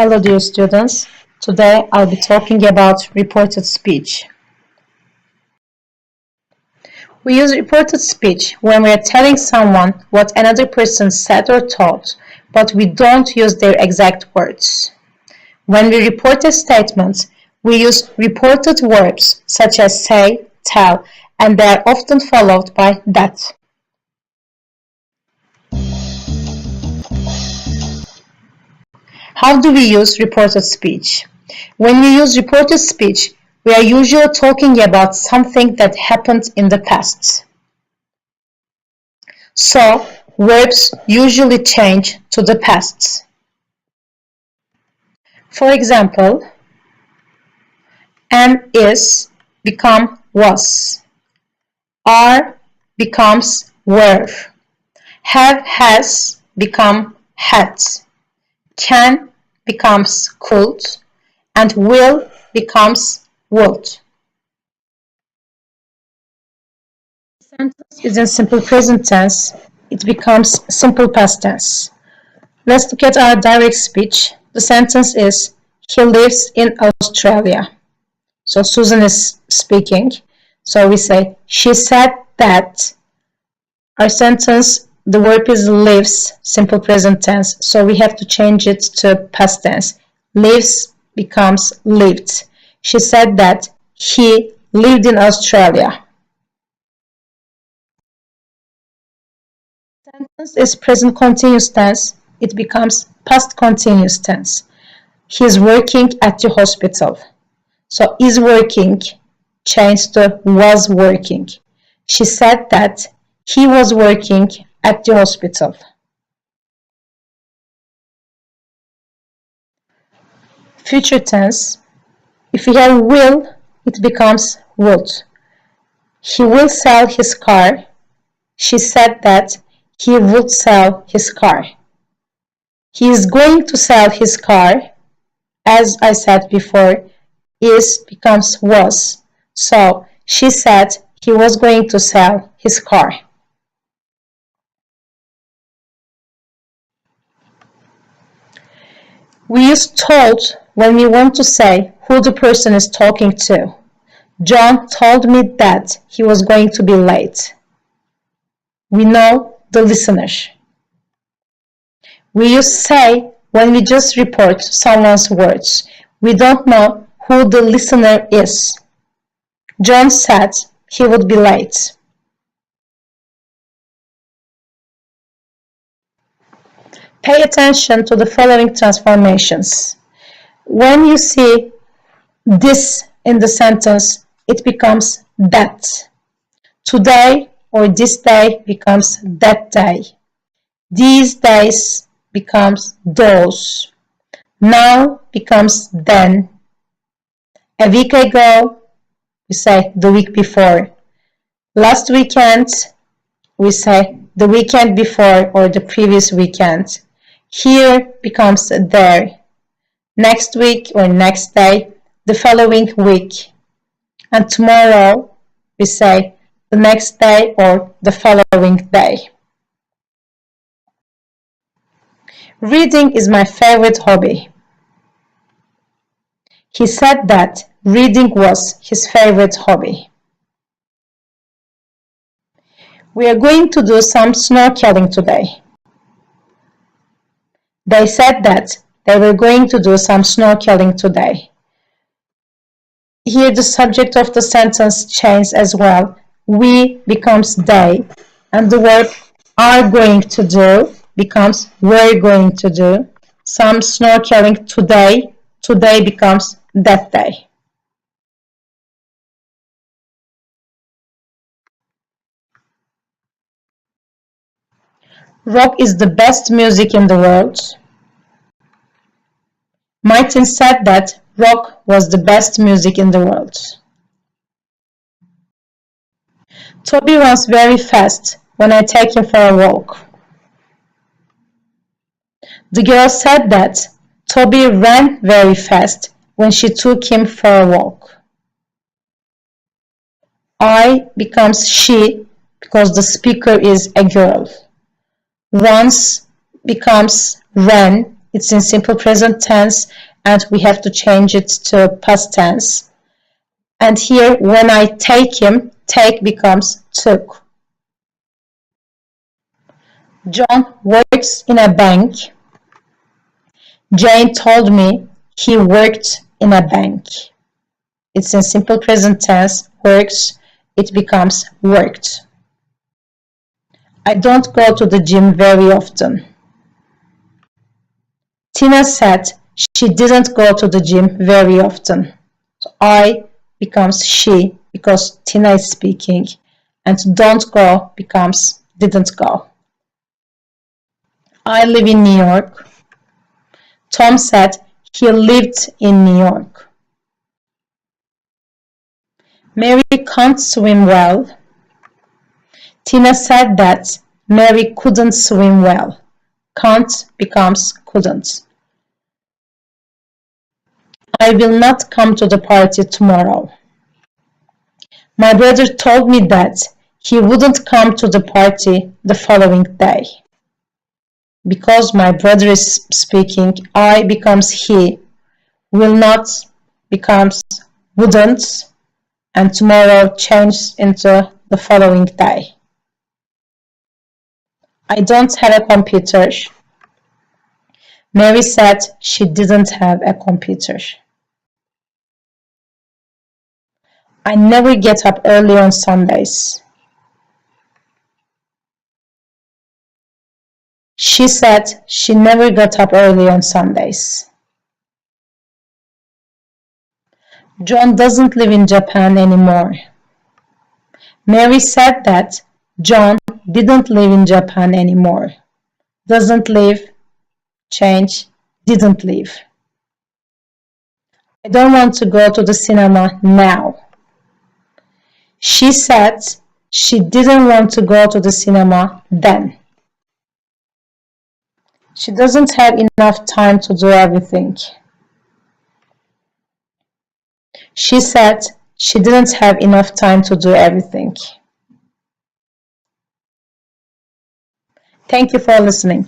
Hello, dear students. Today I'll be talking about reported speech. We use reported speech when we are telling someone what another person said or thought, but we don't use their exact words. When we report a statement, we use reported verbs such as say, tell, and they are often followed by that. How do we use reported speech? When we use reported speech, we are usually talking about something that happened in the past. So, verbs usually change to the past. For example, am is become was. Are becomes were. Have has become had. Can becomes could, and will becomes would. The sentence is in simple present tense, it becomes simple past tense. Let's look at our direct speech. The sentence is, he lives in Australia. So Susan is speaking. So we say, she said that. Our sentence, the verb is lives, simple present tense, so we have to change it to past tense. Lives becomes lived. She said that he lived in Australia. Sentence is present continuous tense. It becomes past continuous tense. He is working at the hospital. So is working changed to was working. She said that he was working at the hospital. Future tense, if we have will, it becomes would. He will sell his car. She said that he would sell his car. He is going to sell his car. As I said before, is becomes was. So she said he was going to sell his car. We use told when we want to say who the person is talking to. John told me that he was going to be late. We know the listener. We use say when we just report someone's words. We don't know who the listener is. John said he would be late. Pay attention to the following transformations. When you see this in the sentence, it becomes that. Today or this day becomes that day. These days becomes those. Now becomes then. A week ago, we say the week before. Last weekend, we say the weekend before or the previous weekend. Here becomes there. Next week or next day, the following week. And tomorrow, we say the next day or the following day. Reading is my favorite hobby. He said that reading was his favorite hobby. We are going to do some snorkeling today. They said that they were going to do some snorkeling today. Here the subject of the sentence changes as well. We becomes they, and the verb are going to do becomes we're going to do. Some snorkeling today, today becomes that day. Rock is the best music in the world. Martin said that rock was the best music in the world. Toby runs very fast when I take him for a walk. The girl said that Toby ran very fast when she took him for a walk. I becomes she because the speaker is a girl. Runs becomes ran it's in simple present tense and we have to change it to past tense. And here, when I take him, take becomes took. John works in a bank. Jane told me he worked in a bank. It's in simple present tense, works, it becomes worked. I don't go to the gym very often. Tina said she didn't go to the gym very often. So I becomes she because Tina is speaking, and don't go becomes didn't go. I live in New York. Tom said he lived in New York. Mary can't swim well. Tina said that Mary couldn't swim well. Can't becomes couldn't. I will not come to the party tomorrow. My brother told me that he wouldn't come to the party the following day. Because my brother is speaking, I becomes he, will not becomes wouldn't, and tomorrow changes into the following day. I don't have a computer. Mary said she didn't have a computer. I never get up early on Sundays. She said she never got up early on Sundays. John doesn't live in Japan anymore. Mary said that John didn't live in Japan anymore. Doesn't live, change, didn't live. I don't want to go to the cinema now. She said she didn't want to go to the cinema then. She doesn't have enough time to do everything. She said she didn't have enough time to do everything. Thank you for listening.